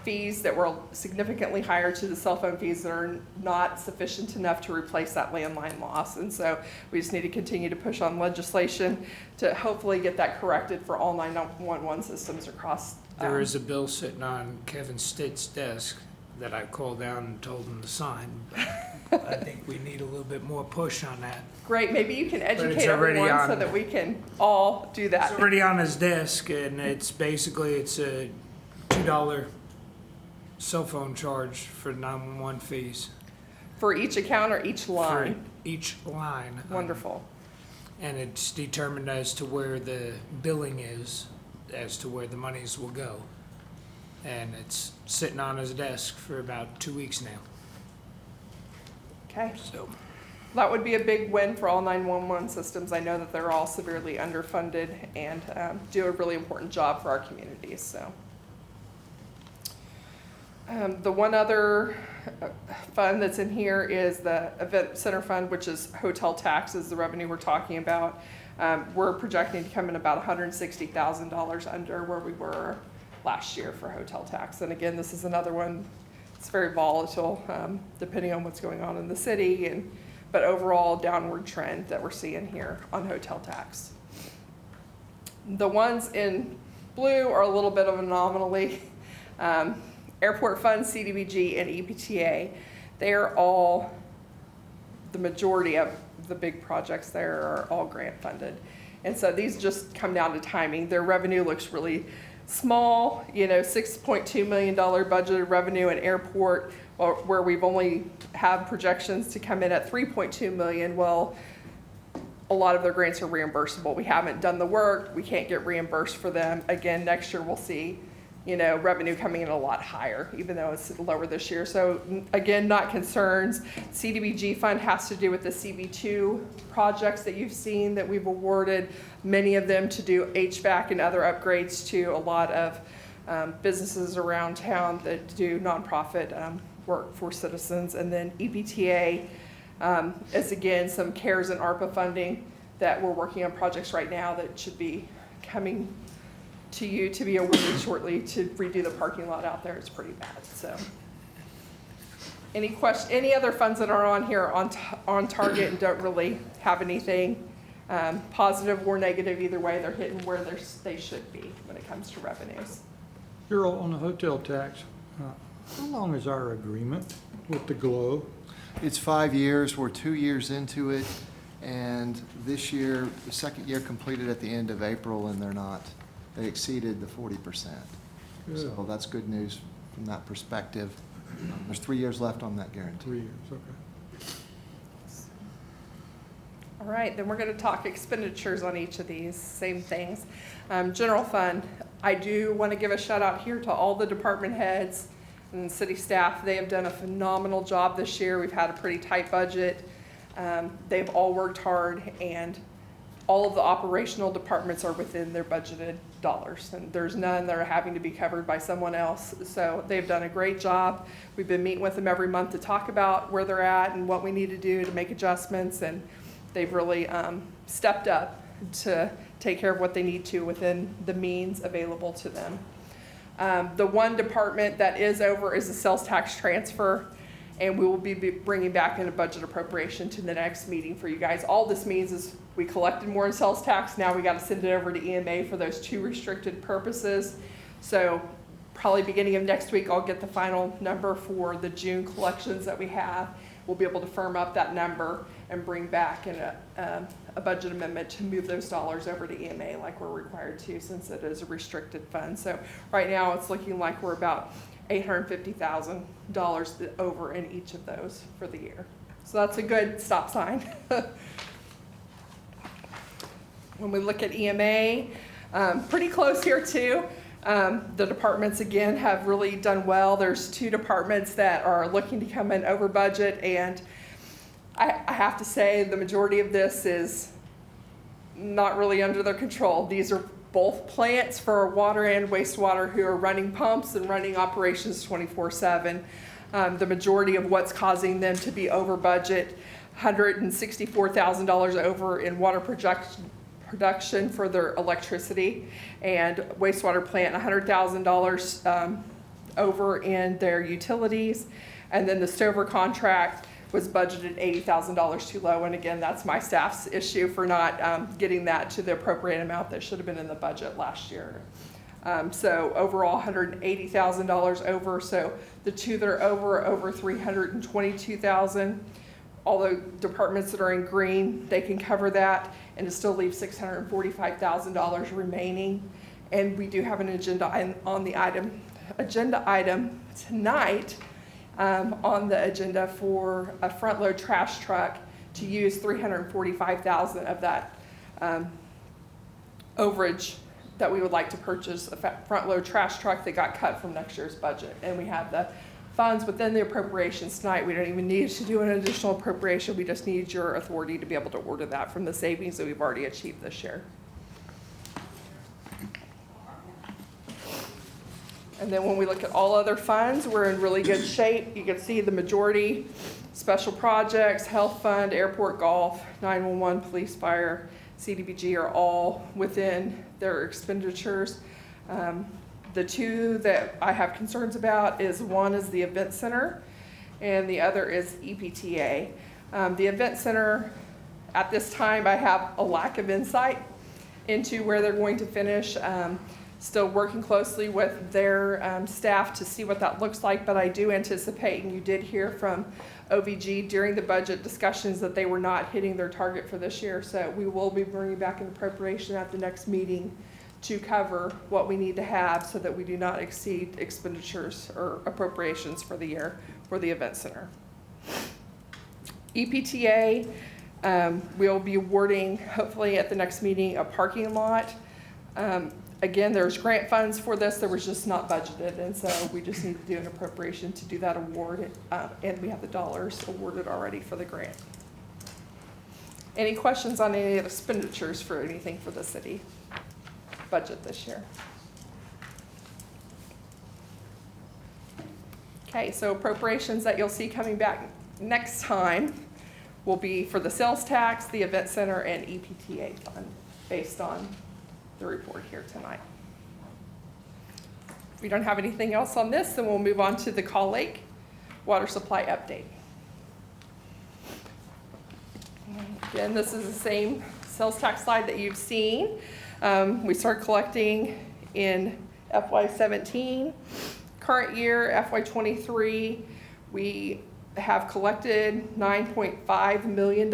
fees that were significantly higher to the cell phone fees that are not sufficient enough to replace that landline loss. And so we just need to continue to push on legislation to hopefully get that corrected for all 911 systems across. There is a bill sitting on Kevin Stitt's desk that I called down and told him to sign. But I think we need a little bit more push on that. Great, maybe you can educate everyone so that we can all do that. It's already on his desk, and it's basically, it's a $2 cell phone charge for 911 fees. For each account or each line? For each line. Wonderful. And it's determined as to where the billing is, as to where the monies will go. and it's sitting on his desk for about 2 weeks now. Okay. So, That would be a big win for all 911 systems. I know that they're all severely underfunded and do a really important job for our communities, so. The one other fund that's in here is the Event Center Fund, which is hotel taxes, the revenue we're talking about. We're projecting to come in about $160,000 under where we were last year for hotel tax. And again, this is another one, it's very volatile, depending on what's going on in the city, but overall downward trend that we're seeing here on hotel tax. The ones in blue are a little bit of an anomaly. Airport Fund, CDBG, and EPTA, they're all, the majority of the big projects there are all grant funded. And so these just come down to timing. Their revenue looks really small, $6.2 million budgeted revenue in airport, where we've only have projections to come in at $3.2 million. Well, a lot of their grants are reimbursable. We haven't done the work. We can't get reimbursed for them. Again, next year we'll see revenue coming in a lot higher, even though it's lower this year. So again, not concerns. CDBG fund has to do with the CB2 projects that you've seen that we've awarded, many of them to do HVAC and other upgrades to a lot of businesses around town that do nonprofit work for citizens. And then EPTA is again some CARES and ARPA funding that we're working on projects right now that should be coming to you to be awarded shortly to redo the parking lot out there. It's pretty bad. So any other funds that are on here on target and don't really have anything positive or negative either way? They're hitting where they should be when it comes to revenues. You're on the hotel tax. How long is our agreement with the GLOW? It's 5 years. We're 2 years into it. And this year, the second year completed at the end of April, and they exceeded the 40%. So that's good news from that perspective. There's 3 years left on that guarantee. 3 years, okay. All right, then we're going to talk expenditures on each of these, same things. General fund, I do want to give a shout out here to all the department heads and city staff. They have done a phenomenal job this year. We've had a pretty tight budget. They've all worked hard, and all of the operational departments are within their budgeted dollars, and there's none that are having to be covered by someone else. So they've done a great job. We've been meeting with them every month to talk about where they're at and what we need to do to make adjustments, and they've really stepped up to take care of what they need to within the means available to them. The one department that is over is the sales tax transfer, and we will be bringing back in a budget appropriation to the next meeting for you guys. All this means is we collected more in sales tax. Now we got to send it over to EMA for those 2 restricted purposes. So probably beginning of next week, I'll get the final number for the June collections that we have. We'll be able to firm up that number and bring back in a budget amendment to move those dollars over to EMA like we're required to, since it is a restricted fund. So right now it's looking like we're about $850,000 over in each of those for the year. So that's a good stop sign. When we look at EMA, pretty close here too. The departments again have really done well. There's 2 departments that are looking to come in over budget, and I have to say the majority of this is not really under their control. These are both plants for water and wastewater who are running pumps and running operations 24/7. The majority of what's causing them to be over budget, $164,000 over in water production for their electricity, and wastewater plant $100,000 over in their utilities. And then the Stover contract was budgeted $80,000 too low, and again, that's my staff's issue for not getting that to the appropriate amount that should have been in the budget last year. So overall, $180,000 over. So the 2 that are over $322,000. All the departments that are in green, they can cover that, and it still leaves $645,000 remaining. And we do have an agenda item tonight on the agenda for a front load trash truck to use $345,000 of that overage that we would like to purchase a front-load trash truck that got cut from next year's budget. And we have the funds within the appropriations tonight. We don't even need to do an additional appropriation. We just need your authority to be able to order that from the savings that we've already achieved this year. And then when we look at all other funds, we're in really good shape. You can see the majority, special projects, health fund, airport golf, 911, police, fire, CDBG are all within their expenditures. The two that I have concerns about is one is the event center and the other is EPTA. The event center, at this time, I have a lack of insight into where they're going to finish. Still working closely with their staff to see what that looks like, but I do anticipate, and you did hear from OVG during the budget discussions, that they were not hitting their target for this year. So we will be bringing back an appropriation at the next meeting to cover what we need to have so that we do not exceed expenditures or appropriations for the year for the event center. EPTA, we'll be awarding, hopefully at the next meeting, a parking lot. Again, there's grant funds for this, there was just not budgeted, and so we just need to do an appropriation to do that award, and we have the dollars awarded already for the grant. Any questions on any of the expenditures for anything for the city budget this year? Okay, so appropriations that you'll see coming back next time will be for the sales tax, the event center, and EPTA fund, based on the report here tonight. If we don't have anything else on this, then we'll move on to the Call Lake water supply update. Again, this is the same sales tax slide that you've seen. We start collecting in FY17. Current year, FY23, we have collected $9.5 million.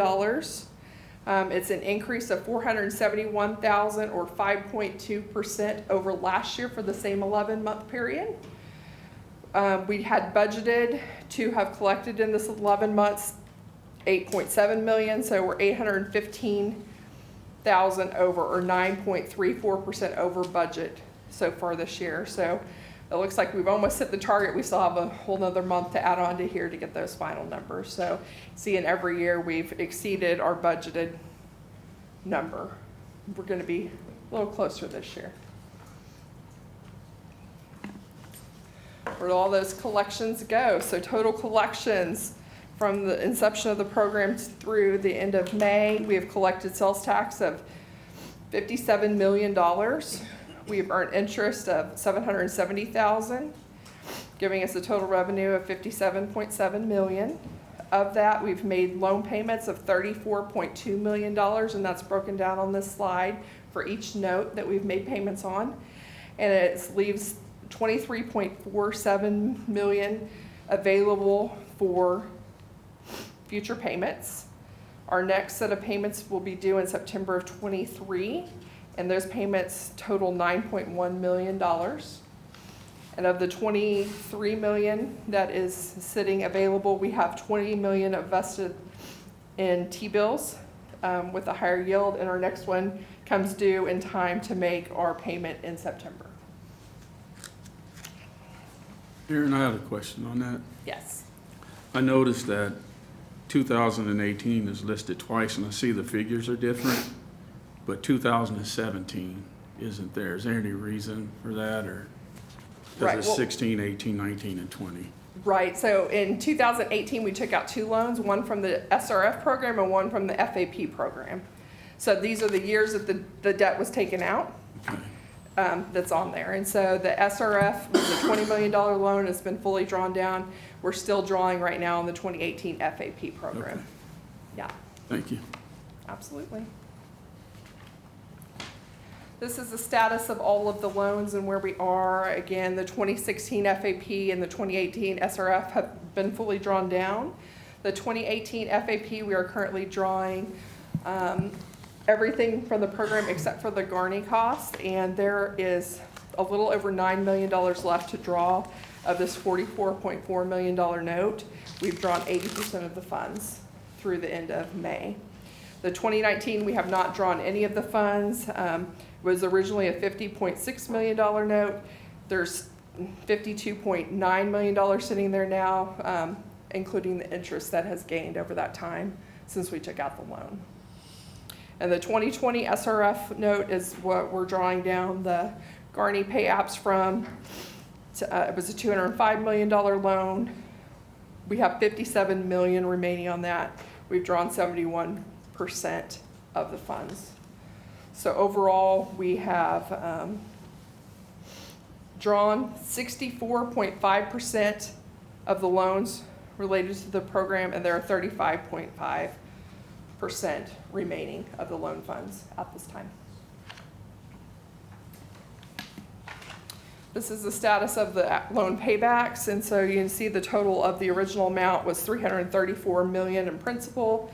It's an increase of $471,000 or 5.2% over last year for the same 11-month period. We had budgeted to have collected in this 11 months $8.7 million, so we're $815,000 over, or 9.34% over budget so far this year. So it looks like we've almost hit the target. We still have a whole nother month to add on to here to get those final numbers. So seeing every year we've exceeded our budgeted number. We're going to be a little closer this year. Where do all those collections go? So total collections from the inception of the program through the end of May, we have collected sales tax of $57 million. We've earned interest of $770,000, giving us a total revenue of $57.7 million. Of that, we've made loan payments of $34.2 million, and that's broken down on this slide for each note that we've made payments on. And it leaves $23.47 million available for future payments. Our next set of payments will be due in September of 23, and those payments total $9.1 million. And of the $23 million that is sitting available, we have $20 million invested in T-bills with a higher yield, and our next one comes due in time to make our payment in September. Aaron, I have a question on that. Yes. I noticed that 2018 is listed twice, and I see the figures are different, but 2017 isn't there. Is there any reason for that, or Right, because it's 16, 18, 19, and 20? Right, so in 2018, we took out two loans, one from the SRF program and one from the FAP program. So these are the years that the debt was taken out. Okay. That's on there. And so the SRF was a $20 million loan. It's been fully drawn down. We're still drawing right now on the 2018 FAP program. Okay. Yeah, Thank you. absolutely. This is the status of all of the loans and where we are. Again, the 2016 FAP and the 2018 SRF have been fully drawn down. The 2018 FAP, we are currently drawing everything from the program except for the Garney cost, and there is a little over $9 million left to draw of this $44.4 million note. We've drawn 80% of the funds through the end of May. The 2019, we have not drawn any of the funds. was originally a $50.6 million note. There's $52.9 million sitting there now, including the interest that has gained over that time since we took out the loan. And the 2020 SRF note is what we're drawing down the Garney pay apps from. It was a $205 million loan. We have $57 million remaining on that. We've drawn 71% of the funds. So overall, we have drawn 64.5% of the loans related to the program, and there are 35.5% remaining of the loan funds at this time. This is the status of the loan paybacks, and so you can see the total of the original amount was $334 million in principal.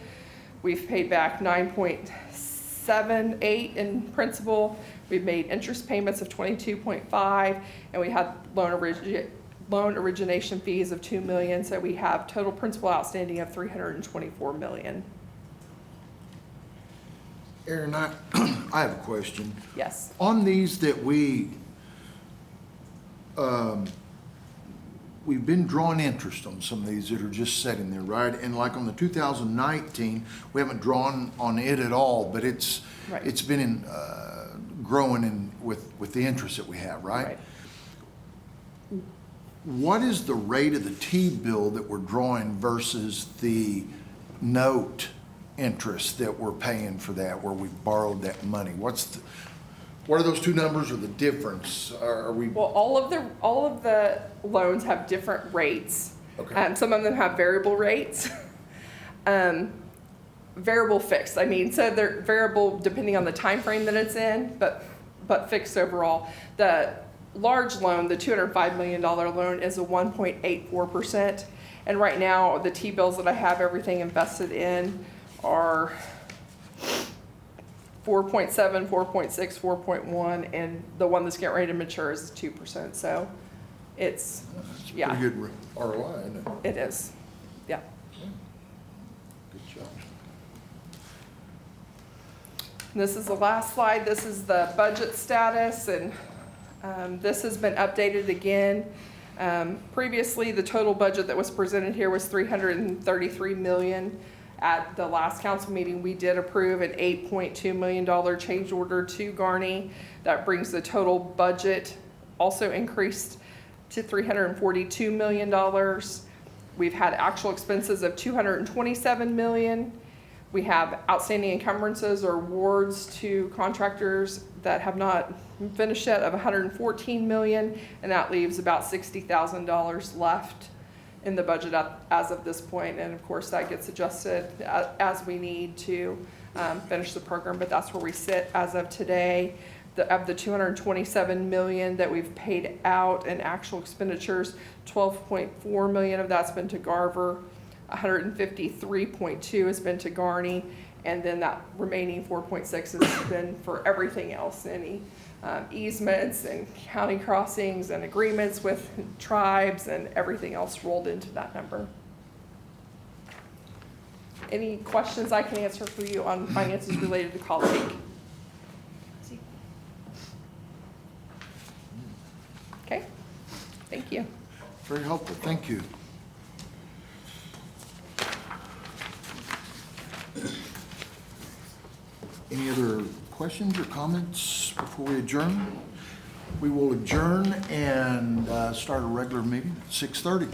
We've paid back 9.78 in principal. We've made interest payments of 22.5, and we had loan origination fees of $2 million, so we have total principal outstanding of $324 million. Aaron, I have a question. Yes. On these that we've been drawing interest on some of these that are just sitting there, right? And like on the 2019, we haven't drawn on it at all, but it's been growing with the interest that we have, right? What is the rate of the T-bill that we're drawing versus the note interest that we're paying for that, where we borrowed that money? What are those two numbers, or the difference? Are we? Well, all of the loans have different rates. Okay. Some of them have variable rates. Variable fixed. I mean, so they're variable depending on the time frame that it's in, but fixed overall. The large loan, the $205 million loan, is a 1.84%, and right now the T-bills that I have everything invested in are 4.7, 4.6, 4.1, and the one that's getting ready to mature is 2%. So it's, yeah. Pretty good ROI, isn't it? It is, yeah. Good job. And this is the last slide. This is the budget status, and this has been updated again. Previously, the total budget that was presented here was $333 million. At the last council meeting, we did approve an $8.2 million change order to Garney. That brings the total budget also increased to $342 million. We've had actual expenses of $227 million. We have outstanding encumbrances or awards to contractors that have not finished yet of $114 million, and that leaves about $60,000 left in the budget as of this point. And of course, that gets adjusted as we need to finish the program, but that's where we sit as of today. Of the $227 million that we've paid out in actual expenditures, $12.4 million of that's been to Garver, $153.2 has been to Garney, and then that remaining 4.6 has been for everything else, any easements and county crossings and agreements with tribes and everything else rolled into that number. Any questions I can answer for you on finances related to Call Lake? Okay, thank you. Very helpful, thank you. Any other questions or comments before we adjourn? We will adjourn and start a regular meeting at 6:30.